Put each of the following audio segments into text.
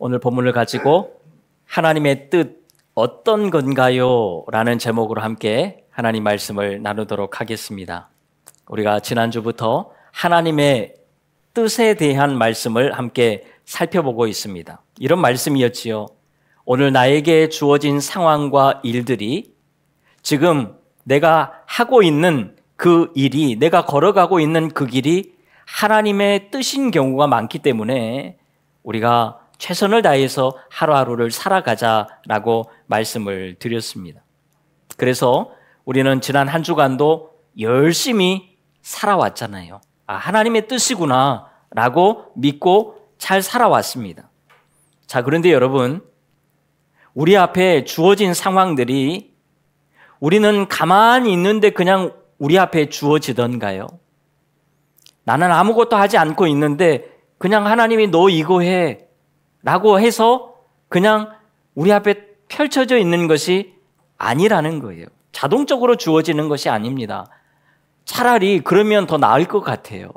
오늘 본문을 가지고 하나님의 뜻 어떤 건가요? 라는 제목으로 함께 하나님 말씀을 나누도록 하겠습니다. 우리가 지난주부터 하나님의 뜻에 대한 말씀을 함께 살펴보고 있습니다. 이런 말씀이었지요. 오늘 나에게 주어진 상황과 일들이 지금 내가 하고 있는 그 일이, 내가 걸어가고 있는 그 길이 하나님의 뜻인 경우가 많기 때문에 우리가 최선을 다해서 하루하루를 살아가자라고 말씀을 드렸습니다. 그래서 우리는 지난 한 주간도 열심히 살아왔잖아요. 아, 하나님의 뜻이구나 라고 믿고 잘 살아왔습니다. 자, 그런데 여러분, 우리 앞에 주어진 상황들이 우리는 가만히 있는데 그냥 우리 앞에 주어지던가요? 나는 아무것도 하지 않고 있는데 그냥 하나님이 너 이거 해 라고 해서 그냥 우리 앞에 펼쳐져 있는 것이 아니라는 거예요. 자동적으로 주어지는 것이 아닙니다. 차라리 그러면 더 나을 것 같아요.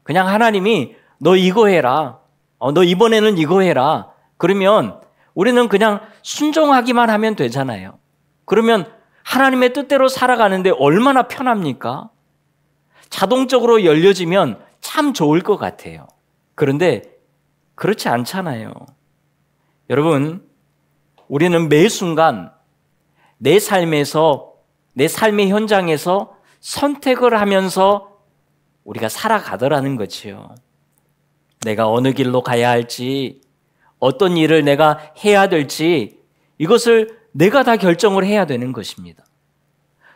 그냥 하나님이 너 이거 해라. 너 이번에는 이거 해라. 그러면 우리는 그냥 순종하기만 하면 되잖아요. 그러면 하나님의 뜻대로 살아가는데 얼마나 편합니까? 자동적으로 열려지면 참 좋을 것 같아요. 그런데 그렇지 않잖아요. 여러분, 우리는 매 순간 내 삶에서, 내 삶의 현장에서 선택을 하면서 우리가 살아가더라는 거지요. 내가 어느 길로 가야 할지, 어떤 일을 내가 해야 될지 이것을 내가 다 결정을 해야 되는 것입니다.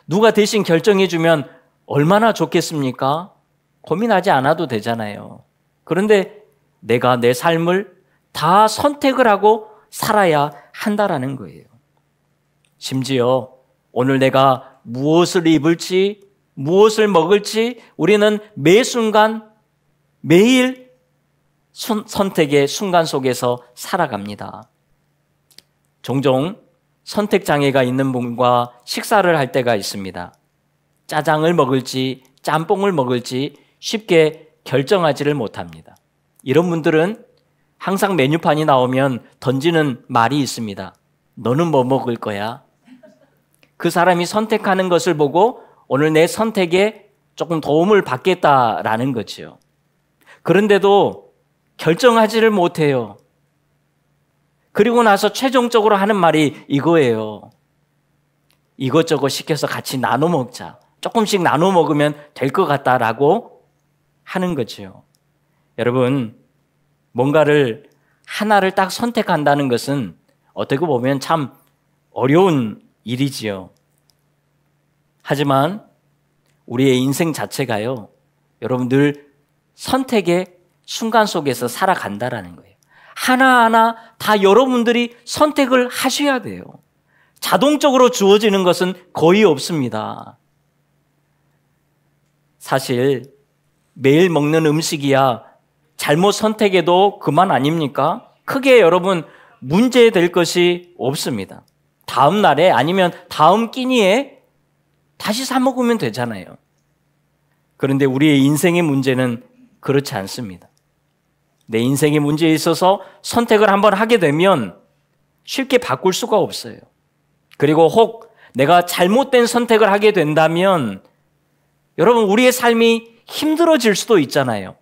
누가 대신 결정해 주면 얼마나 좋겠습니까? 고민하지 않아도 되잖아요. 그런데 내가 내 삶을 다 선택을 하고 살아야 한다라는 거예요. 심지어 오늘 내가 무엇을 입을지, 무엇을 먹을지 우리는 매 순간, 매일 선택의 순간 속에서 살아갑니다. 종종 선택장애가 있는 분과 식사를 할 때가 있습니다. 짜장을 먹을지 짬뽕을 먹을지 쉽게 결정하지를 못합니다. 이런 분들은 항상 메뉴판이 나오면 던지는 말이 있습니다. 너는 뭐 먹을 거야? 그 사람이 선택하는 것을 보고 오늘 내 선택에 조금 도움을 받겠다라는 거죠. 그런데도 결정하지를 못해요. 그리고 나서 최종적으로 하는 말이 이거예요. 이것저것 시켜서 같이 나눠 먹자. 조금씩 나눠 먹으면 될 것 같다라고 하는 거죠. 여러분, 뭔가를 하나를 딱 선택한다는 것은 어떻게 보면 참 어려운 일이지요. 하지만 우리의 인생 자체가요, 여러분 늘 선택의 순간 속에서 살아간다라는 거예요. 하나하나 다 여러분들이 선택을 하셔야 돼요. 자동적으로 주어지는 것은 거의 없습니다. 사실 매일 먹는 음식이야 잘못 선택해도 그만 아닙니까? 크게 여러분 문제될 것이 없습니다. 다음 날에 아니면 다음 끼니에 다시 사 먹으면 되잖아요. 그런데 우리의 인생의 문제는 그렇지 않습니다. 내 인생의 문제에 있어서 선택을 한번 하게 되면 쉽게 바꿀 수가 없어요. 그리고 혹 내가 잘못된 선택을 하게 된다면 여러분 우리의 삶이 힘들어질 수도 있잖아요.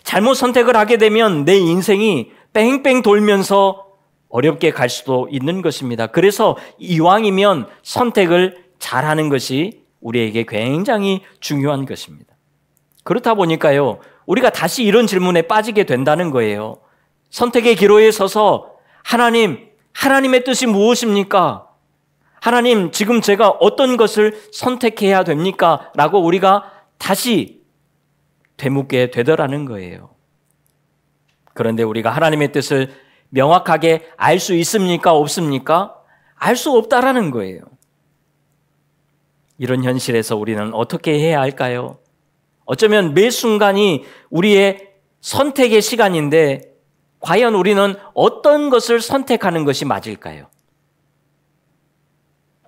잘못 선택을 하게 되면 내 인생이 뺑뺑 돌면서 어렵게 갈 수도 있는 것입니다. 그래서 이왕이면 선택을 잘하는 것이 우리에게 굉장히 중요한 것입니다. 그렇다 보니까요, 우리가 다시 이런 질문에 빠지게 된다는 거예요. 선택의 기로에 서서 하나님의 뜻이 무엇입니까? 하나님, 지금 제가 어떤 것을 선택해야 됩니까? 라고 우리가 다시 되묻게 되더라는 거예요. 그런데 우리가 하나님의 뜻을 명확하게 알 수 있습니까? 없습니까? 알 수 없다라는 거예요. 이런 현실에서 우리는 어떻게 해야 할까요? 어쩌면 매 순간이 우리의 선택의 시간인데 과연 우리는 어떤 것을 선택하는 것이 맞을까요?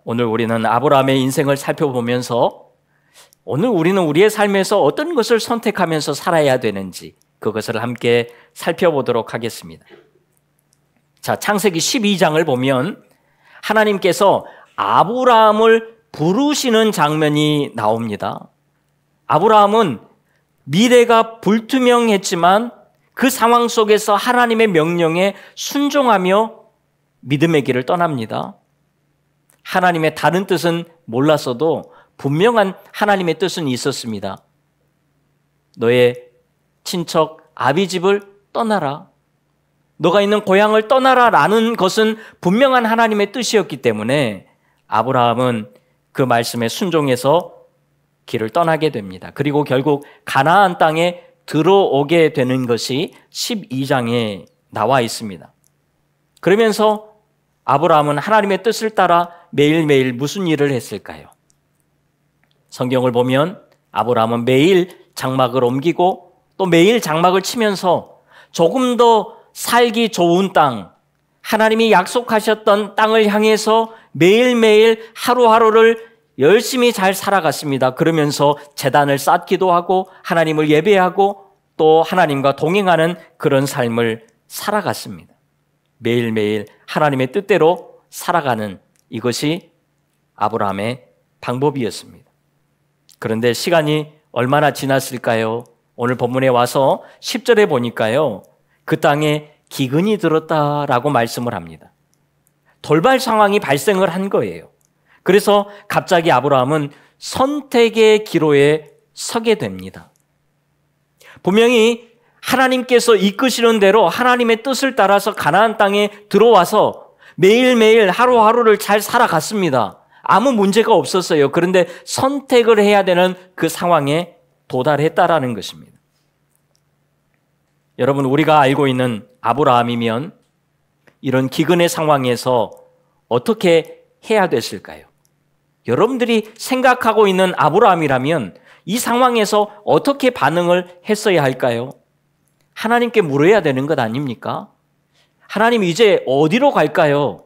오늘 우리는 아브라함의 인생을 살펴보면서 오늘 우리는 우리의 삶에서 어떤 것을 선택하면서 살아야 되는지 그것을 함께 살펴보도록 하겠습니다. 자, 창세기 12장을 보면 하나님께서 아브라함을 부르시는 장면이 나옵니다. 아브라함은 미래가 불투명했지만 그 상황 속에서 하나님의 명령에 순종하며 믿음의 길을 떠납니다. 하나님의 다른 뜻은 몰랐어도 분명한 하나님의 뜻은 있었습니다. 너의 친척 아비집을 떠나라. 너가 있는 고향을 떠나라라는 것은 분명한 하나님의 뜻이었기 때문에 아브라함은 그 말씀에 순종해서 길을 떠나게 됩니다. 그리고 결국 가나안 땅에 들어오게 되는 것이 12장에 나와 있습니다. 그러면서 아브라함은 하나님의 뜻을 따라 매일매일 무슨 일을 했을까요? 성경을 보면 아브라함은 매일 장막을 옮기고 또 매일 장막을 치면서 조금 더 살기 좋은 땅, 하나님이 약속하셨던 땅을 향해서 매일매일 하루하루를 열심히 잘 살아갔습니다. 그러면서 제단을 쌓기도 하고 하나님을 예배하고 또 하나님과 동행하는 그런 삶을 살아갔습니다. 매일매일 하나님의 뜻대로 살아가는 이것이 아브라함의 방법이었습니다. 그런데 시간이 얼마나 지났을까요? 오늘 본문에 와서 10절에 보니까요, 그 땅에 기근이 들었다라고 말씀을 합니다. 돌발 상황이 발생을 한 거예요. 그래서 갑자기 아브라함은 선택의 기로에 서게 됩니다. 분명히 하나님께서 이끄시는 대로 하나님의 뜻을 따라서 가나안 땅에 들어와서 매일매일 하루하루를 잘 살아갔습니다. 아무 문제가 없었어요. 그런데 선택을 해야 되는 그 상황에 도달했다라는 것입니다. 여러분, 우리가 알고 있는 아브라함이면 이런 기근의 상황에서 어떻게 해야 됐을까요? 여러분들이 생각하고 있는 아브라함이라면 이 상황에서 어떻게 반응을 했어야 할까요? 하나님께 물어야 되는 것 아닙니까? 하나님, 이제 어디로 갈까요?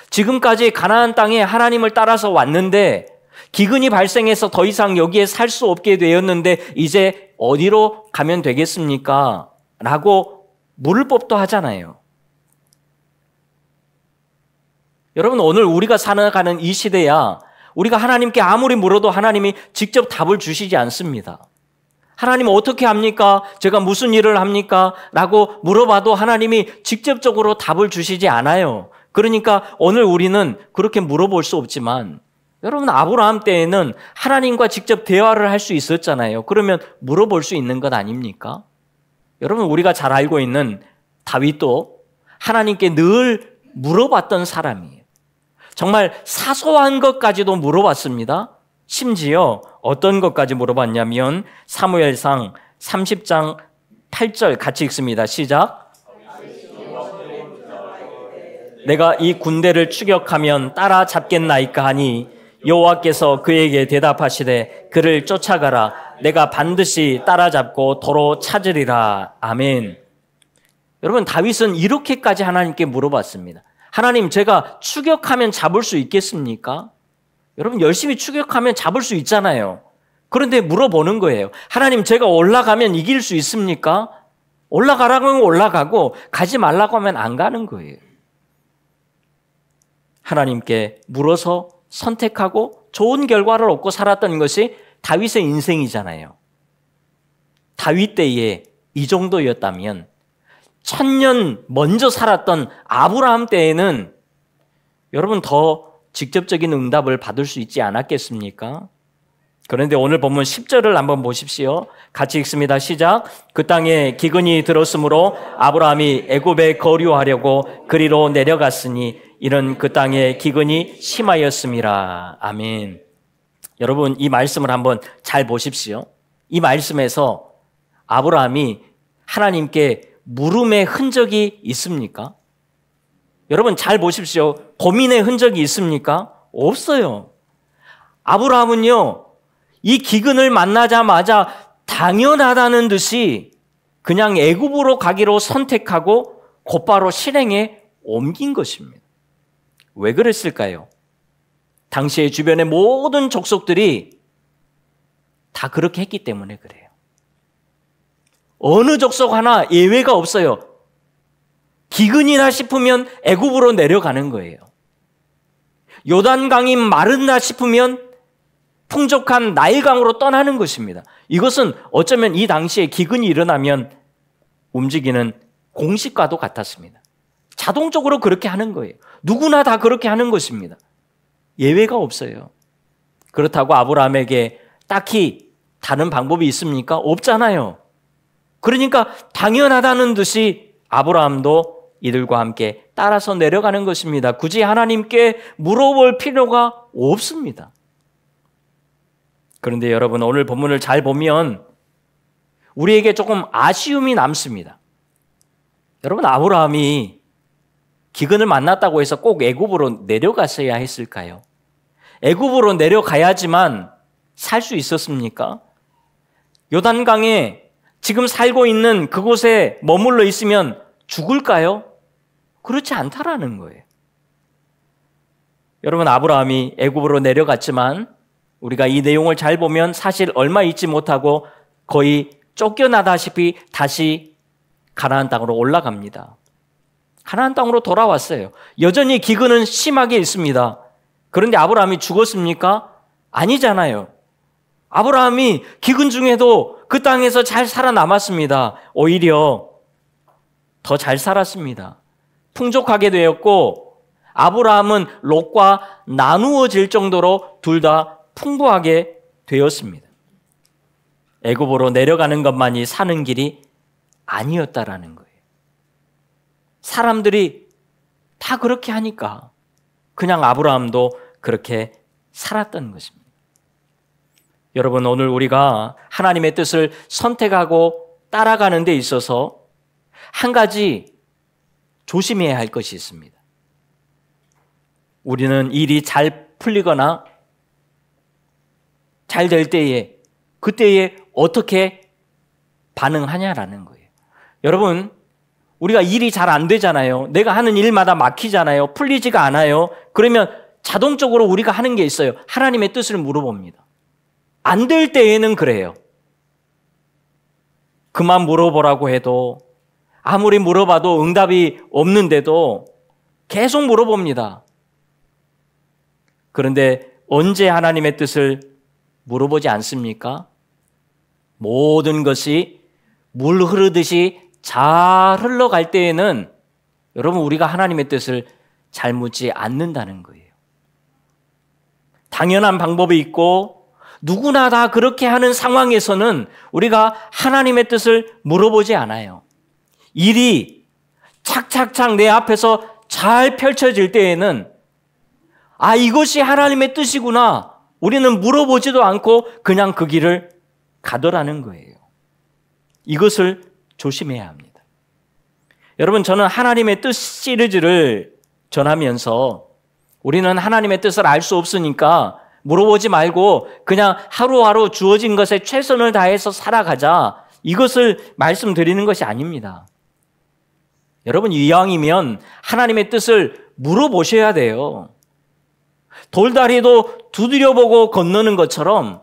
지금까지 가나안 땅에 하나님을 따라서 왔는데 기근이 발생해서 더 이상 여기에 살 수 없게 되었는데 이제 어디로 가면 되겠습니까? 라고 물을 법도 하잖아요. 여러분, 오늘 우리가 살아가는 이 시대야 우리가 하나님께 아무리 물어도 하나님이 직접 답을 주시지 않습니다. 하나님 어떻게 합니까? 제가 무슨 일을 합니까? 라고 물어봐도 하나님이 직접적으로 답을 주시지 않아요. 그러니까 오늘 우리는 그렇게 물어볼 수 없지만 여러분, 아브라함 때에는 하나님과 직접 대화를 할 수 있었잖아요. 그러면 물어볼 수 있는 것 아닙니까? 여러분, 우리가 잘 알고 있는 다윗도 하나님께 늘 물어봤던 사람이에요. 정말 사소한 것까지도 물어봤습니다. 심지어 어떤 것까지 물어봤냐면 사무엘상 30장 8절 같이 읽습니다. 시작. 내가 이 군대를 추격하면 따라잡겠나이까 하니 여호와께서 그에게 대답하시되 그를 쫓아가라. 내가 반드시 따라잡고 도로 찾으리라. 아멘. 여러분, 다윗은 이렇게까지 하나님께 물어봤습니다. 하나님, 제가 추격하면 잡을 수 있겠습니까? 여러분, 열심히 추격하면 잡을 수 있잖아요. 그런데 물어보는 거예요. 하나님, 제가 올라가면 이길 수 있습니까? 올라가라고 하면 올라가고 가지 말라고 하면 안 가는 거예요. 하나님께 물어서 선택하고 좋은 결과를 얻고 살았던 것이 다윗의 인생이잖아요. 다윗 때에 이 정도였다면 1000년 먼저 살았던 아브라함 때에는 여러분 더 직접적인 응답을 받을 수 있지 않았겠습니까? 그런데 오늘 본문 10절을 한번 보십시오. 같이 읽습니다. 시작. 그 땅에 기근이 들었으므로 아브라함이 애굽에 거류하려고 그리로 내려갔으니 이는 그 땅에 기근이 심하였음이라. 아멘. 여러분, 이 말씀을 한번 잘 보십시오. 이 말씀에서 아브라함이 하나님께 물음의 흔적이 있습니까? 여러분 잘 보십시오. 고민의 흔적이 있습니까? 없어요. 아브라함은요, 이 기근을 만나자마자 당연하다는 듯이 그냥 애굽으로 가기로 선택하고 곧바로 실행에 옮긴 것입니다. 왜 그랬을까요? 당시의 주변의 모든 족속들이 다 그렇게 했기 때문에 그래요. 어느 족속 하나 예외가 없어요. 기근이나 싶으면 애굽으로 내려가는 거예요. 요단강이 마른다 싶으면 풍족한 나일강으로 떠나는 것입니다. 이것은 어쩌면 이 당시에 기근이 일어나면 움직이는 공식과도 같았습니다. 자동적으로 그렇게 하는 거예요. 누구나 다 그렇게 하는 것입니다. 예외가 없어요. 그렇다고 아브라함에게 딱히 다른 방법이 있습니까? 없잖아요. 그러니까 당연하다는 듯이 아브라함도 이들과 함께 따라서 내려가는 것입니다. 굳이 하나님께 물어볼 필요가 없습니다. 그런데 여러분, 오늘 본문을 잘 보면 우리에게 조금 아쉬움이 남습니다. 여러분, 아브라함이 기근을 만났다고 해서 꼭 애굽으로 내려갔어야 했을까요? 애굽으로 내려가야지만 살 수 있었습니까? 요단강에 지금 살고 있는 그곳에 머물러 있으면 죽을까요? 그렇지 않다라는 거예요. 여러분, 아브라함이 애굽으로 내려갔지만 우리가 이 내용을 잘 보면 사실 얼마 있지 못하고 거의 쫓겨나다시피 다시 가나안 땅으로 올라갑니다. 가나안 땅으로 돌아왔어요. 여전히 기근은 심하게 있습니다. 그런데 아브라함이 죽었습니까? 아니잖아요. 아브라함이 기근 중에도 그 땅에서 잘 살아남았습니다. 오히려 더 잘 살았습니다. 풍족하게 되었고 아브라함은 롯과 나누어질 정도로 둘 다 풍부하게 되었습니다. 애굽으로 내려가는 것만이 사는 길이 아니었다라는 거예요. 사람들이 다 그렇게 하니까 그냥 아브라함도 그렇게 살았던 것입니다. 여러분, 오늘 우리가 하나님의 뜻을 선택하고 따라가는 데 있어서 한 가지 조심해야 할 것이 있습니다. 우리는 일이 잘 풀리거나 잘 될 때에 그때에 어떻게 반응하냐라는 거예요. 여러분, 우리가 일이 잘 안 되잖아요. 내가 하는 일마다 막히잖아요. 풀리지가 않아요. 그러면 자동적으로 우리가 하는 게 있어요. 하나님의 뜻을 물어봅니다. 안 될 때에는 그래요. 그만 물어보라고 해도 아무리 물어봐도 응답이 없는데도 계속 물어봅니다. 그런데 언제 하나님의 뜻을 물어보지 않습니까? 모든 것이 물 흐르듯이 잘 흘러갈 때에는 여러분, 우리가 하나님의 뜻을 잘 묻지 않는다는 거예요. 당연한 방법이 있고 누구나 다 그렇게 하는 상황에서는 우리가 하나님의 뜻을 물어보지 않아요. 일이 착착착 내 앞에서 잘 펼쳐질 때에는 아, 이것이 하나님의 뜻이구나. 우리는 물어보지도 않고 그냥 그 길을 가더라는 거예요. 이것을 조심해야 합니다. 여러분, 저는 하나님의 뜻 시리즈를 전하면서 우리는 하나님의 뜻을 알 수 없으니까 물어보지 말고 그냥 하루하루 주어진 것에 최선을 다해서 살아가자, 이것을 말씀드리는 것이 아닙니다. 여러분, 이왕이면 하나님의 뜻을 물어보셔야 돼요. 돌다리도 두드려보고 건너는 것처럼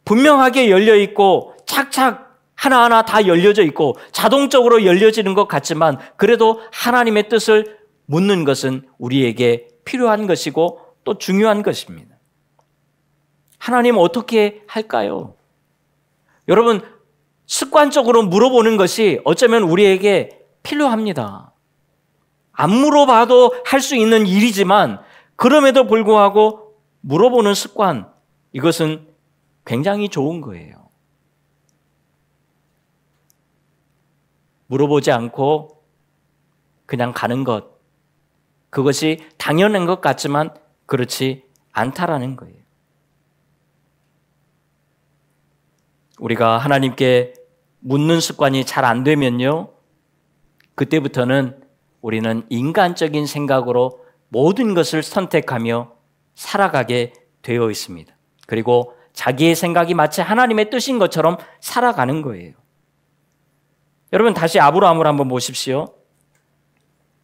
분명하게 열려있고 착착 하나하나 다 열려져 있고 자동적으로 열려지는 것 같지만 그래도 하나님의 뜻을 묻는 것은 우리에게 필요한 것이고 또 중요한 것입니다. 하나님 어떻게 할까요? 여러분, 습관적으로 물어보는 것이 어쩌면 우리에게 필요합니다. 안 물어봐도 할 수 있는 일이지만 그럼에도 불구하고 물어보는 습관, 이것은 굉장히 좋은 거예요. 물어보지 않고 그냥 가는 것, 그것이 당연한 것 같지만 그렇지 않다라는 거예요. 우리가 하나님께 묻는 습관이 잘 안 되면요, 그때부터는 우리는 인간적인 생각으로 모든 것을 선택하며 살아가게 되어 있습니다. 그리고 자기의 생각이 마치 하나님의 뜻인 것처럼 살아가는 거예요. 여러분, 다시 아브라함을 한번 보십시오.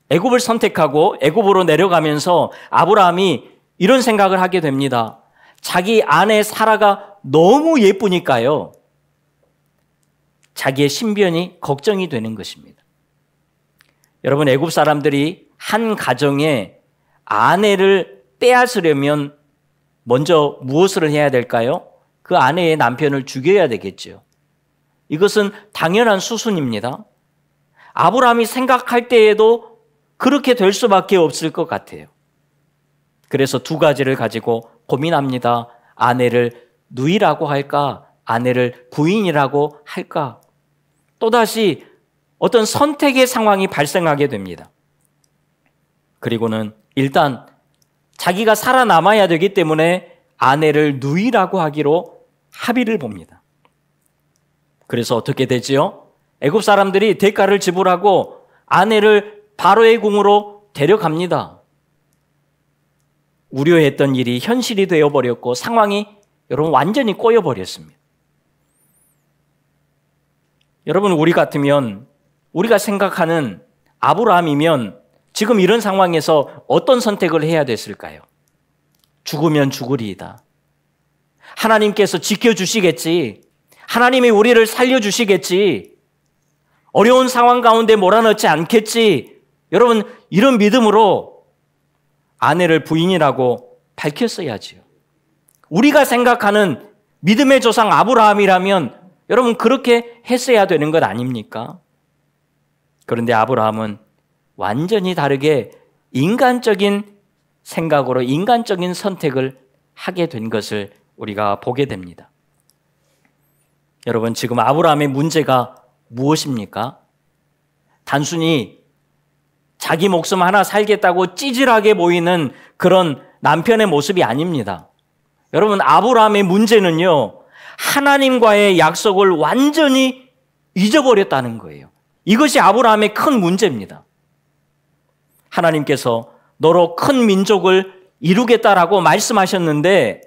애굽을 선택하고 애굽으로 내려가면서 아브라함이 이런 생각을 하게 됩니다. 자기 아내 사라가 너무 예쁘니까요, 자기의 신변이 걱정이 되는 것입니다. 여러분, 애굽 사람들이 한 가정에 아내를 빼앗으려면 먼저 무엇을 해야 될까요? 그 아내의 남편을 죽여야 되겠죠. 이것은 당연한 수순입니다. 아브라함이 생각할 때에도 그렇게 될 수밖에 없을 것 같아요. 그래서 두 가지를 가지고 고민합니다. 아내를 누이라고 할까? 아내를 부인이라고 할까? 또다시 어떤 선택의 상황이 발생하게 됩니다. 그리고는 일단 자기가 살아남아야 되기 때문에 아내를 누이라고 하기로 합의를 봅니다. 그래서 어떻게 되지요? 애굽 사람들이 대가를 지불하고 아내를 바로의 궁으로 데려갑니다. 우려했던 일이 현실이 되어버렸고 상황이 여러분 완전히 꼬여버렸습니다. 여러분, 우리 같으면 우리가 생각하는 아브라함이면 지금 이런 상황에서 어떤 선택을 해야 됐을까요? 죽으면 죽으리이다. 하나님께서 지켜주시겠지. 하나님이 우리를 살려주시겠지. 어려운 상황 가운데 몰아넣지 않겠지. 여러분, 이런 믿음으로 아내를 부인이라고 밝혔어야지요. 우리가 생각하는 믿음의 조상 아브라함이라면 여러분 그렇게 했어야 되는 것 아닙니까? 그런데 아브라함은 완전히 다르게 인간적인 생각으로 인간적인 선택을 하게 된 것을 우리가 보게 됩니다. 여러분, 지금 아브라함의 문제가 무엇입니까? 단순히 자기 목숨 하나 살겠다고 찌질하게 보이는 그런 남편의 모습이 아닙니다. 여러분, 아브라함의 문제는요, 하나님과의 약속을 완전히 잊어버렸다는 거예요. 이것이 아브라함의 큰 문제입니다. 하나님께서 너로 큰 민족을 이루겠다라고 말씀하셨는데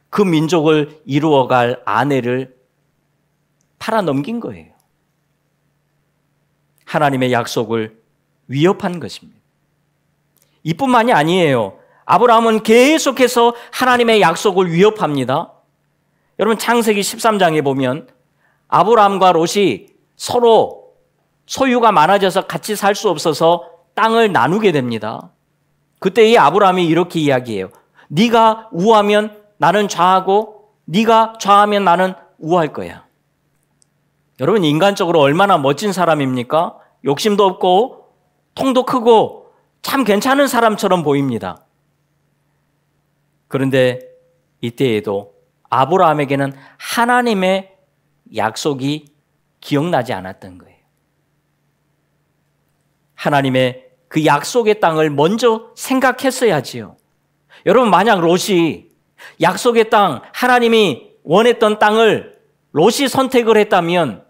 그 민족을 이루어갈 아내를 팔아넘긴 거예요. 하나님의 약속을 위협한 것입니다. 이뿐만이 아니에요. 아브라함은 계속해서 하나님의 약속을 위협합니다. 여러분, 창세기 13장에 보면 아브라함과 롯이 서로 소유가 많아져서 같이 살 수 없어서 땅을 나누게 됩니다. 그때 이 아브라함이 이렇게 이야기해요. 네가 우하면 나는 좌하고 네가 좌하면 나는 우할 거야. 여러분, 인간적으로 얼마나 멋진 사람입니까? 욕심도 없고 통도 크고 참 괜찮은 사람처럼 보입니다. 그런데 이때에도 아브라함에게는 하나님의 약속이 기억나지 않았던 거예요. 하나님의 그 약속의 땅을 먼저 생각했어야지요. 여러분, 만약 롯이 약속의 땅, 하나님이 원했던 땅을 롯이 선택을 했다면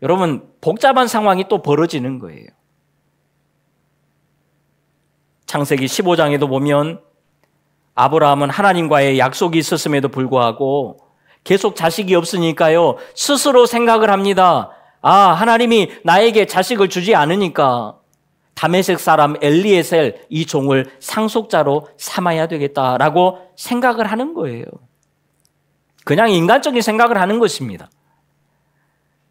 여러분, 복잡한 상황이 또 벌어지는 거예요. 창세기 15장에도 보면 아브라함은 하나님과의 약속이 있었음에도 불구하고 계속 자식이 없으니까요, 스스로 생각을 합니다. 하나님이 나에게 자식을 주지 않으니까 다메섹 사람 엘리에셀 이 종을 상속자로 삼아야 되겠다라고 생각을 하는 거예요. 그냥 인간적인 생각을 하는 것입니다.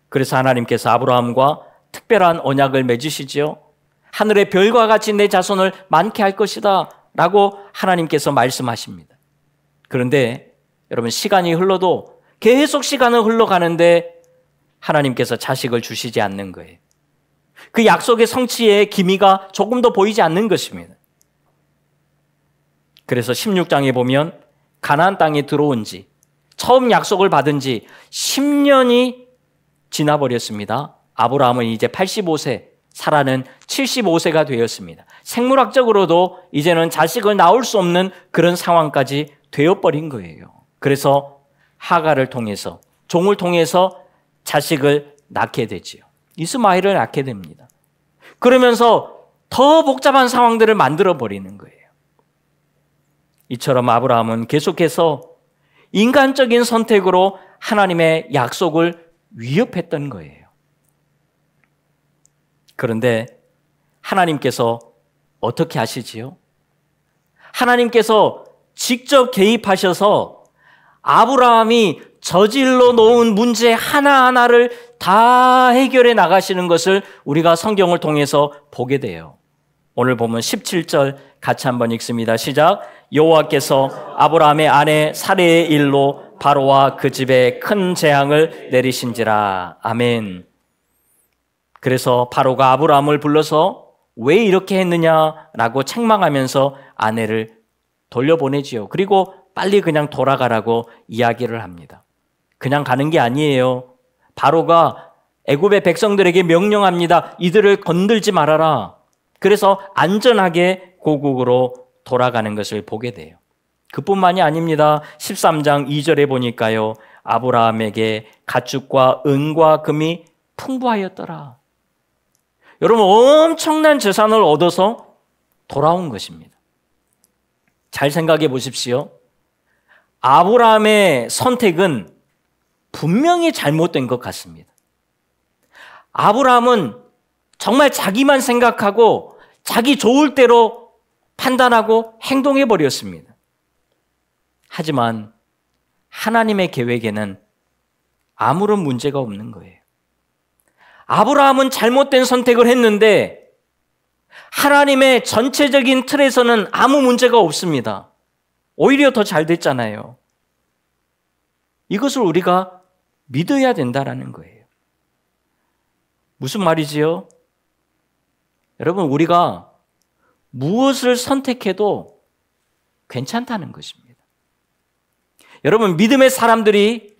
그래서 하나님께서 아브라함과 특별한 언약을 맺으시죠. 하늘의 별과 같이 내 자손을 많게 할 것이다 라고 하나님께서 말씀하십니다. 그런데 여러분, 시간이 흘러도 계속 시간은 흘러가는데 하나님께서 자식을 주시지 않는 거예요. 그 약속의 성취의 기미가 조금도 보이지 않는 것입니다. 그래서 16장에 보면 가나안 땅에 들어온 지, 처음 약속을 받은 지 10년이 지나버렸습니다. 아브라함은 이제 85세, 사라는 75세가 되었습니다. 생물학적으로도 이제는 자식을 낳을 수 없는 그런 상황까지 되어버린 거예요. 그래서 하갈을 통해서, 종을 통해서 자식을 낳게 되지요. 이스마엘을 낳게 됩니다. 그러면서 더 복잡한 상황들을 만들어 버리는 거예요. 이처럼 아브라함은 계속해서 인간적인 선택으로 하나님의 약속을 위협했던 거예요. 그런데 하나님께서 어떻게 하시지요? 하나님께서 직접 개입하셔서 아브라함이 저질러 놓은 문제 하나하나를 다 해결해 나가시는 것을 우리가 성경을 통해서 보게 돼요. 오늘 보면 17절 같이 한번 읽습니다. 시작. 여호와께서 아브라함의 아내 사레의 일로 바로와 그 집에 큰 재앙을 내리신지라. 아멘. 그래서 바로가 아브라함을 불러서 왜 이렇게 했느냐라고 책망하면서 아내를 돌려보내지요. 그리고 빨리 그냥 돌아가라고 이야기를 합니다. 그냥 가는 게 아니에요. 바로가 애굽의 백성들에게 명령합니다. 이들을 건들지 말아라. 그래서 안전하게 고국으로 돌아가는 것을 보게 돼요. 그뿐만이 아닙니다. 13장 2절에 보니까요. 아브라함에게 가축과 은과 금이 풍부하였더라. 여러분, 엄청난 재산을 얻어서 돌아온 것입니다. 잘 생각해 보십시오. 아브라함의 선택은 분명히 잘못된 것 같습니다. 아브라함은 정말 자기만 생각하고 자기 좋을 대로 판단하고 행동해 버렸습니다. 하지만 하나님의 계획에는 아무런 문제가 없는 거예요. 아브라함은 잘못된 선택을 했는데 하나님의 전체적인 틀에서는 아무 문제가 없습니다. 오히려 더 잘 됐잖아요. 이것을 우리가 믿어야 된다는 거예요. 무슨 말이지요? 여러분, 우리가 무엇을 선택해도 괜찮다는 것입니다. 여러분, 믿음의 사람들이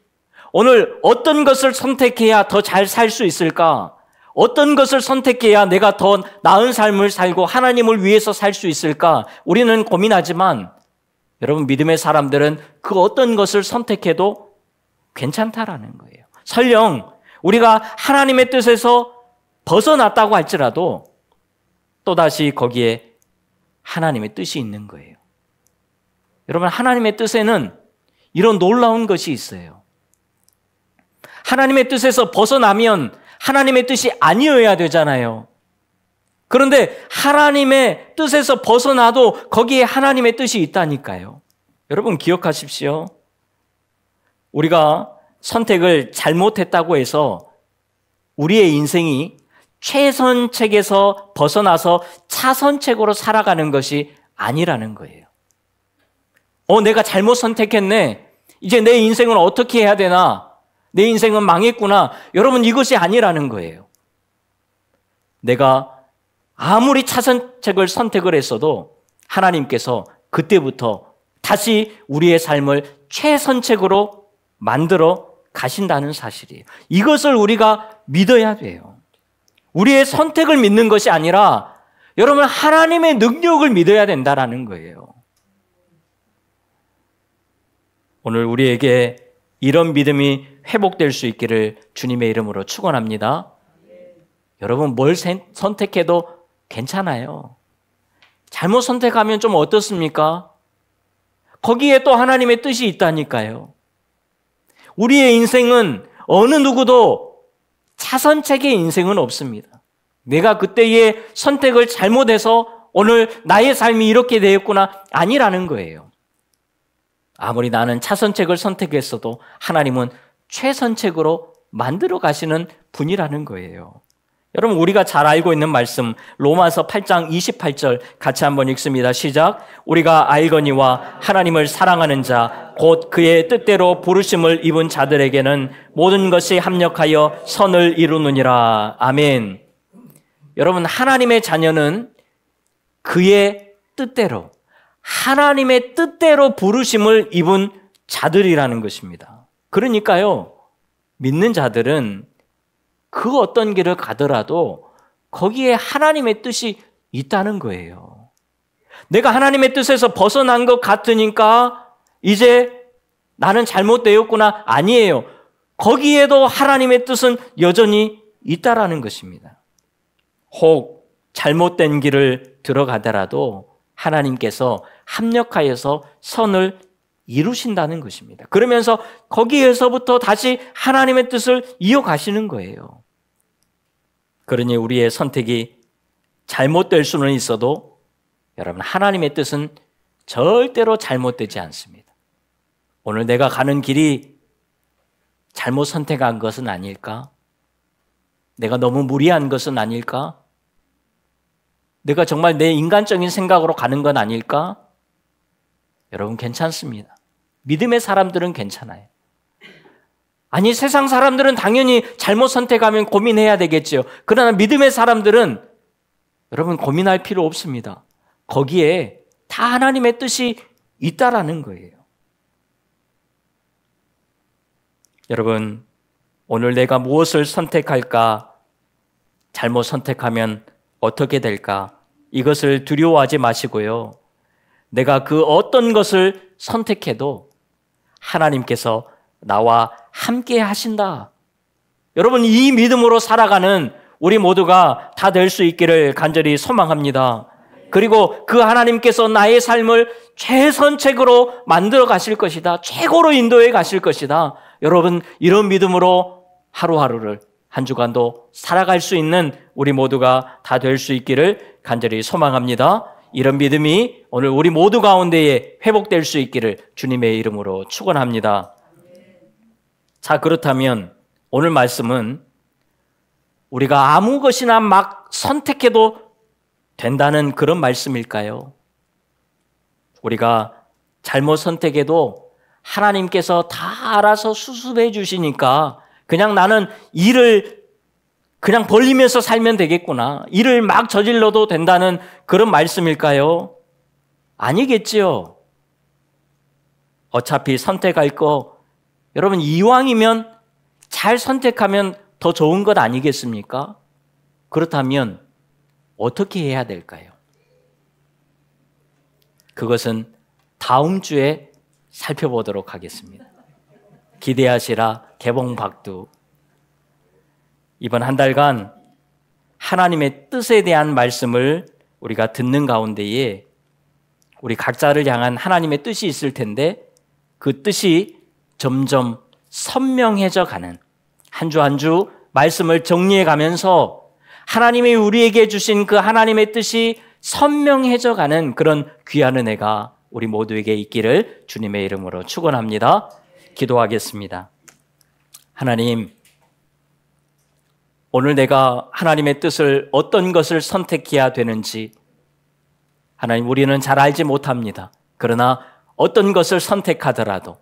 오늘 어떤 것을 선택해야 더 잘 살 수 있을까? 어떤 것을 선택해야 내가 더 나은 삶을 살고 하나님을 위해서 살 수 있을까? 우리는 고민하지만 여러분, 믿음의 사람들은 그 어떤 것을 선택해도 괜찮다라는 거예요. 설령 우리가 하나님의 뜻에서 벗어났다고 할지라도 또다시 거기에 하나님의 뜻이 있는 거예요. 여러분, 하나님의 뜻에는 이런 놀라운 것이 있어요. 하나님의 뜻에서 벗어나면 하나님의 뜻이 아니어야 되잖아요. 그런데 하나님의 뜻에서 벗어나도 거기에 하나님의 뜻이 있다니까요. 여러분, 기억하십시오. 우리가 선택을 잘못했다고 해서 우리의 인생이 최선책에서 벗어나서 차선책으로 살아가는 것이 아니라는 거예요. 내가 잘못 선택했네. 이제 내 인생은 어떻게 해야 되나? 내 인생은 망했구나. 여러분, 이것이 아니라는 거예요. 내가 아무리 차선책을 선택을 했어도 하나님께서 그때부터 다시 우리의 삶을 최선책으로 만들어 가신다는 사실이에요. 이것을 우리가 믿어야 돼요. 우리의 선택을 믿는 것이 아니라 여러분, 하나님의 능력을 믿어야 된다는 거예요. 오늘 우리에게 이런 믿음이 회복될 수 있기를 주님의 이름으로 축원합니다. 여러분, 뭘 선택해도 괜찮아요. 잘못 선택하면 좀 어떻습니까? 거기에 또 하나님의 뜻이 있다니까요. 우리의 인생은 어느 누구도 차선책의 인생은 없습니다. 내가 그때의 선택을 잘못해서 오늘 나의 삶이 이렇게 되었구나, 아니라는 거예요. 아무리 나는 차선책을 선택했어도 하나님은 최선책으로 만들어 가시는 분이라는 거예요. 여러분, 우리가 잘 알고 있는 말씀 로마서 8장 28절 같이 한번 읽습니다. 시작. 우리가 알거니와 하나님을 사랑하는 자 곧 그의 뜻대로 부르심을 입은 자들에게는 모든 것이 합력하여 선을 이루느니라. 아멘. 여러분, 하나님의 자녀는 그의 뜻대로, 하나님의 뜻대로 부르심을 입은 자들이라는 것입니다. 그러니까요, 믿는 자들은 그 어떤 길을 가더라도 거기에 하나님의 뜻이 있다는 거예요. 내가 하나님의 뜻에서 벗어난 것 같으니까 이제 나는 잘못되었구나, 아니에요. 거기에도 하나님의 뜻은 여전히 있다라는 것입니다. 혹 잘못된 길을 들어가더라도 하나님께서 합력하여서 선을 이루신다는 것입니다. 그러면서 거기에서부터 다시 하나님의 뜻을 이어가시는 거예요. 그러니 우리의 선택이 잘못될 수는 있어도 여러분, 하나님의 뜻은 절대로 잘못되지 않습니다. 오늘 내가 가는 길이 잘못 선택한 것은 아닐까? 내가 너무 무리한 것은 아닐까? 내가 정말 내 인간적인 생각으로 가는 건 아닐까? 여러분, 괜찮습니다. 믿음의 사람들은 괜찮아요. 아니, 세상 사람들은 당연히 잘못 선택하면 고민해야 되겠죠. 그러나 믿음의 사람들은 여러분, 고민할 필요 없습니다. 거기에 다 하나님의 뜻이 있다라는 거예요. 여러분, 오늘 내가 무엇을 선택할까? 잘못 선택하면 어떻게 될까? 이것을 두려워하지 마시고요. 내가 그 어떤 것을 선택해도 하나님께서 나와 함께 하신다. 여러분, 이 믿음으로 살아가는 우리 모두가 다 될 수 있기를 간절히 소망합니다. 그리고 그 하나님께서 나의 삶을 최선책으로 만들어 가실 것이다. 최고로 인도해 가실 것이다. 여러분, 이런 믿음으로 하루하루를, 한 주간도 살아갈 수 있는 우리 모두가 다 될 수 있기를 간절히 소망합니다. 이런 믿음이 오늘 우리 모두 가운데에 회복될 수 있기를 주님의 이름으로 축원합니다. 자, 그렇다면 오늘 말씀은 우리가 아무 것이나 막 선택해도 된다는 그런 말씀일까요? 우리가 잘못 선택해도 하나님께서 다 알아서 수습해 주시니까 그냥 나는 일을 그냥 벌리면서 살면 되겠구나. 일을 막 저질러도 된다는 그런 말씀일까요? 아니겠지요. 어차피 선택할 거, 여러분, 이왕이면 잘 선택하면 더 좋은 것 아니겠습니까? 그렇다면 어떻게 해야 될까요? 그것은 다음 주에 살펴보도록 하겠습니다. 기대하시라 개봉박두. 이번 한 달간 하나님의 뜻에 대한 말씀을 우리가 듣는 가운데에 우리 각자를 향한 하나님의 뜻이 있을 텐데 그 뜻이 점점 선명해져 가는 한 주 한 주 말씀을 정리해 가면서 하나님이 우리에게 주신 그 하나님의 뜻이 선명해져 가는 그런 귀한 은혜가 우리 모두에게 있기를 주님의 이름으로 축원합니다. 기도하겠습니다. 하나님, 오늘 내가 하나님의 뜻을 어떤 것을 선택해야 되는지 하나님, 우리는 잘 알지 못합니다. 그러나 어떤 것을 선택하더라도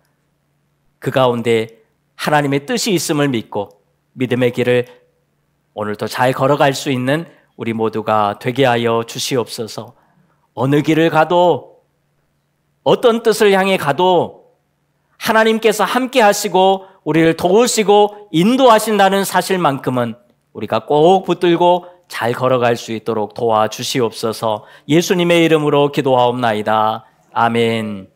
그 가운데 하나님의 뜻이 있음을 믿고 믿음의 길을 오늘도 잘 걸어갈 수 있는 우리 모두가 되게 하여 주시옵소서. 어느 길을 가도 어떤 뜻을 향해 가도 하나님께서 함께 하시고 우리를 도우시고 인도하신다는 사실만큼은 우리가 꼭 붙들고 잘 걸어갈 수 있도록 도와주시옵소서. 예수님의 이름으로 기도하옵나이다. 아멘.